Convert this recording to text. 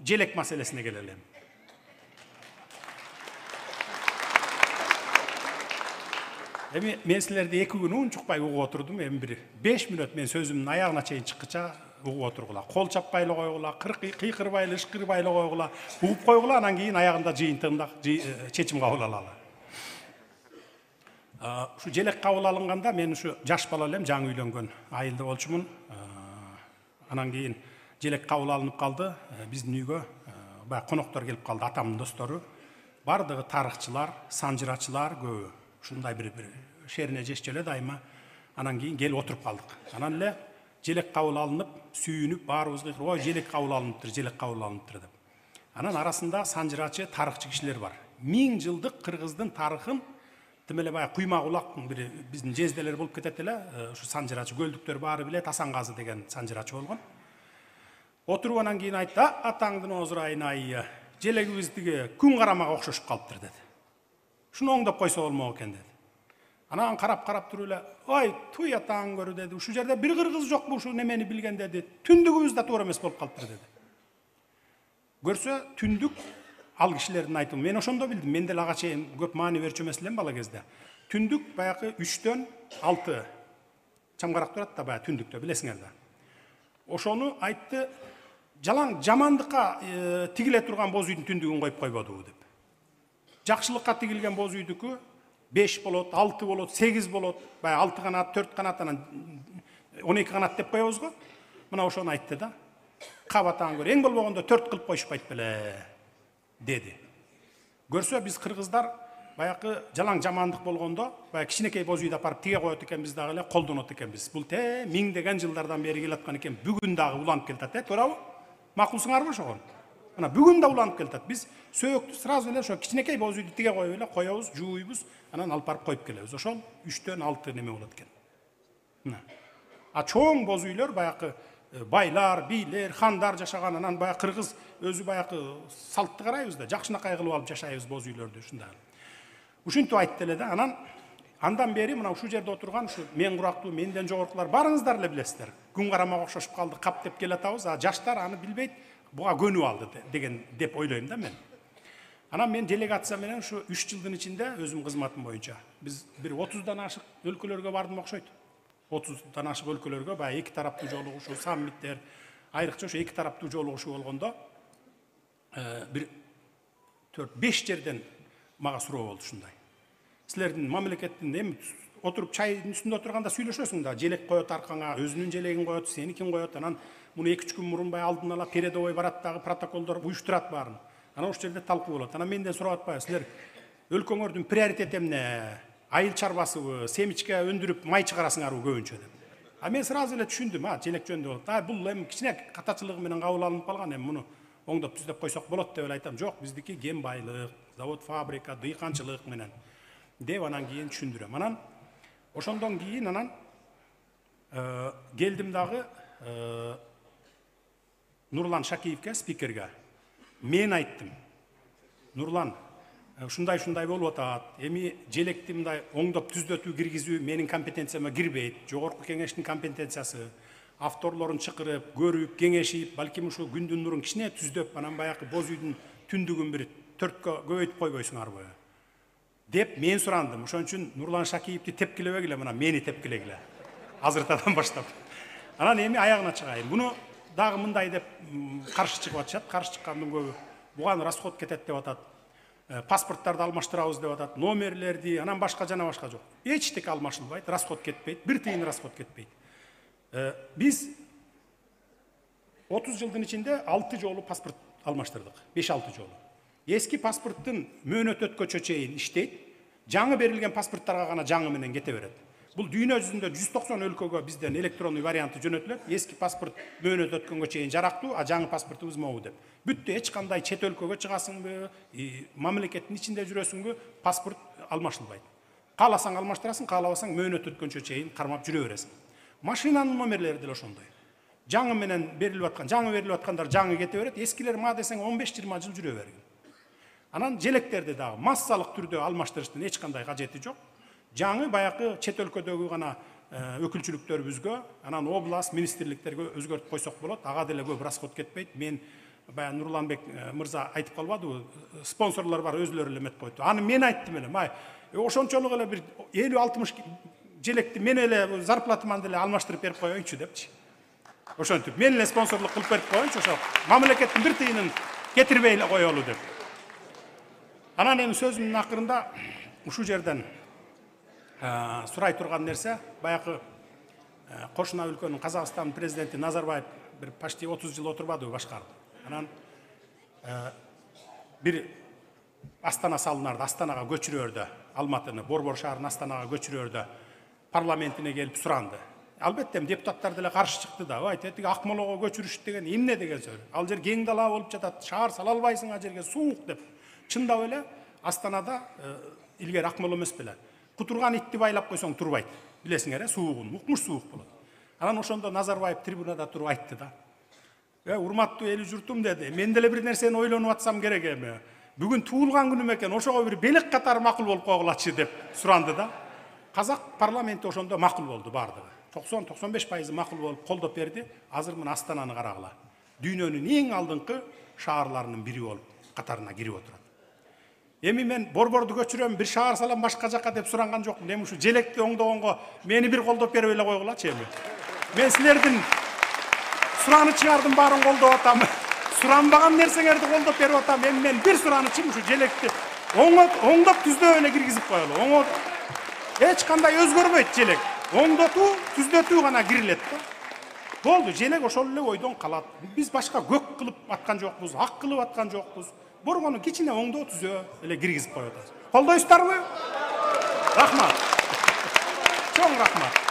желек маселесине келелим. Эми мен силерди 2 күн унчукпай угуп отурдум. Эми бир 5 мүнөт мен сөзүмдүн аягына чейин чыккыча угуп отургула. Кол чаппай эле койгула, кыйкырбай эле, ышкырбай эле койгула, угуп койгула, анан кийин аягында жыйынтыгында чечим кабыл алалы. Ушу желек кабыл алынганда мен ушу жаш бала элем, жаңы үйлөнгөн айылда болчумун. Анан кийин желек кабыл алынып калды. Биздин үйгө баягы коноктор келип калды, атамдын достору. Бардыгы тарыхчылар, санжырачылар көбү. Ушундай бир шерине жешчү эле дайыма. Анан кийин келип отуруп калдык. Анан эле желек кабыл алынып, сүйүнүп, баарыбыз кыйкырып, ой, желек кабыл алыныптыр, желек кабыл алыныптыр деп. Анан арасында санжырачы, тарыхчы кишилер бар. 1000 жылдык кыргыздын тарыхын тимеле баягы куйма кулактын бир биздин жезделер болуп кетет эле. Ушу санжырачы көлдүктөр баары билет, Асангазы деген санжырачы болгон. Отуруп анан кийин айтты: "Атаңдын озурайын ай, желегибиздиги күн карамага окшошуп калыптыр" деди. Шуну оңдоп койсо болмок экен деди. Анан карап туруп эле: "Ой, туй атаң көрү" деди. "Ушул жерде бир кыргыз жокпу ушу немени билген" деди. "Түндүгүбүз да туура эмес болуп калыптыр" деди. Көрсө, түндүк ал кишилердин айтымы. Мен ошондо билдим. Мен деле ага чейин көп маани берчү эмес элем бала кезде. Түндүк баягы 3-төн 6 чамгарак турат да баягы түндүктө, билесиңер да. Ошону айтты, жалаң жамандыкка тигиле турган боз үйдүн түндүгүн коюп койбодубу деп. Жакшылыкка тигилген боз үйдүкү 5 болот, 6 болот, 8 болот, баягы 6 канат, 4 канат, анан 12 канат деп коебуз го. Мына ошону айтты да. Кабатаң көр, эң болбогондо 4 кылып коюшпайт беле деди. Көрсө, биз кыргыздар баягы жалаң жамандык болгондо, баягы кичинекей боз үйдү апарып тиге коет экенбиз дагы эле, колдонот экенбиз. Бул миңдеген жылдардан бери келаткан экен, бүгүн дагы уланып келатат, туурабы? Макулсуңарбы ошого? Мына бүгүн да уланып келатат. Биз сөөктү сразу эле ошо кичинекей боз үйдү тиге коюп эле коебуз, жууйбуз, анан алып барып коюп келебиз. Ошол 3-төн 6 неме болот экен. Мына. А чоң боз үйлөр баягы байлар, бийлер, хандар жашаган, анан баягы кыргыз өзү баягы салтты карайбыз да, жакшынакай кылып алып жашайбыз боз үйлөрдү ушундай. Ушинтип айтты эле да. Анан андан бери мына ушул жерде отурган ушу мен курактуу, менден жогоркулар барыңыздар эле билесиздер. Күн карамага окшошуп калды, кап деп келатабыз, а жаштар аны билбейт, буга көнүп алды деген деп ойлойм да мен. Анан мен делегация менен ушу 3 жылдын ичинде өзүм кызматым боюнча биз бир 30дан ашык өлкөлөргө бардым окшойт. 30дан ашык өлкөлөргө баягы эки тараптуу жолугушуу, саммиттер, айрыкча ошо эки тараптуу жолугушуу болгондо бир 4-5 жерден мага суроо болду ушундай. Силердин мамлекеттин эми отуруп чайдын үстүндө отурганда сүйлөшөсүң да, желек коет аркаңа, өзүнүн желегин коет, сеникин коет, анан муну 2-3 күн мурун бай алдын ала передовой барат дагы, протоколдор уюштурат баарын. Анан ошол жерде талкуу болот. Анан менден сурап атпайбы, силер өлкөңөрдүн приоритети эмне? Айыл чарбасыбы, семичке өндүрүп май чыгарасыңарбы көбүнчө деп. А мен сразу эле түшүндүм, желек жөнүндө болот. Бул эми кичине катачылыгы менен кабыл алынып калган, эми муну оңдоп түзөп койсок болот деп эле айтам. Жок, биздики кен байлык, завод, фабрика, дыйканчылык менен деп анан кийин түшүндүрөм. Анан ошондон кийин анан келдим дагы Нурлан Шакиевке, спикерге. Мен айттым: "Нурлан, ушундай болуп атат. Эми желекти мындай оңдоп түзөтүү, киргизүү менин компетенцияма кирбейт. Жогорку кеңештин компетенциясы. Авторлорун чакырып, көрүп, кеңешип, балким ушу күндүн нурун кичине түздөп, анан баягы боз үйдүн түндүгүн бир 4кө көбөйтүп койбойсуңарбы?" деп мен сурандым. Ошон үчүн Нурлан Шакиевди тепкилебегиле, мына мени тепкилегиле. Азыртадан баштап. Анан эми аягына чыгайын. Буну дагы мындай деп каршы чыгып атышат. Каршы чыккандын көбү буган расход кетет деп атат. Паспорттарды алмаштырабыз деп атат. Номерлерди, анан башка жана башка жок. Эчтеке алмашылбайт, расход кетпейт, бир тыйын расход кетпейт. Биз 30 жылдын ичинде 6 жолу паспорт алмаштырдык. 5-6 жолу. Эски паспорттун мөөнөт өткөнчө чейин иштейт. Жаңы берилген паспорттарга гана жаңы менен кете берет. Бул дүйнө жүзүндө 190 өлкөгө бизден электрондуу варианты жөнөтүлөт. Эски паспорт мөөнөт өткөнгө чейин жарактуу, а жаңы паспортубуз могу деп. Бүттү, эч кандай чет өлкөгө чыгасыңбы, мамлекеттин ичинде жүрөсүңбү, паспорт алмашылбайт. Кааласаң алмаштырасың, каалабасаң мөөнөт өткөнчө чейин кармап жүрө бересиң. Машинанын номерлери деле ошондой. Жаңы менен берилип аткан, жаңы берилип аткандар жаңы кете берет, эскилер ма десең 15-20 жыл жүрө бергин. Анан желектерди дагы массалык түрдө алмаштырыштын эч кандай кажети жок. Жаңы баягы чет өлкөдөгү гана өкүлчүлүктөрүбүзгө, анан область, министрликтерге өзгөртүп койсок болот. Ага деле көп расход кетпейт. Мен баягы Нурланбек мырза айтып калбадыбы, спонсорлор бар, өзлөрү эле эметип койду. Аны мен айттым эле, май ошончолук эле бир 50-60 желекти мен эле зарплатаман деле алмаштырып берип коеюнчу депчи. Ошентип мен эле спонсорлук кылып берип коеюнчу, ошо мамлекеттин бир тыйынын кетирбей эле коелу деп. Анан эми сөзүмдүн акырында ушул жерден сурай турган нерсе, баягы кошуна өлкөнүн Казакстан президенти Назарбаев bir почти 30 жыл отурбадыбы башкарды. Анан бир Астана салынарды, Астанага көчүрөрдө, Алматыны, Борбор шаарын Астанага көчүрөрдө парламентине келип суранды. Албетте депутаттар деле каршы чыкты да. Ой, тетиги Акмолого көчүрүш деген эмне деген сөз. Ал жер кең дала болуп жатат, шаар сала албайсың, ал жерге суук деп. Чындап эле Астанада илгери Акмол эмес беле. Кутурган итти байлап койсоң турбайт. Билесиңер, суугун, укмуш суук болот. Анан ошондо Назарбаев трибунада туруп айтты да. Урматтуу эл журтум деди. Мен деле бир нерсени ойлонуп атсам керек эми. Бүгүн туулган күнүм экен, ошого бир белек катары макул болуп койгулачы деп суранды да. Казак парламенти ошондо макул болду бардыгы. 90-95% макул болуп колдоп берди. Азыр мына Астананы карагыла. Дүйнөнүн эң алдыңкы шаарларынын бири болуп катарына кирип отурат. Эми мен Борборду көчүрөм, бир шаар салам башка жакка деп суранган жокмун. Эми ушу желекти оңдогонго мени бир колдоп берип эле койгулачы эми. Мен силердин суранычыңардын баарын колдоп атам. Суранбаган нерсеңерди колдоп берип атам. Эми мен бир суранычым ушу желекти оңдоп түздөп эле киргизип коелу. Эч кандай өзгөрбөйт желек. Оңдотуу, түздөтүү гана кирилет да. Болду, желек ошол эле ойдон калат. Биз башка көк кылып аткан жокпуз, ак кылып аткан жокпуз. Боргону кичине оңдоо түзөө эле киргизип коёбуз. Колдойсуздарбы? Рахмат. Чоң рахмат.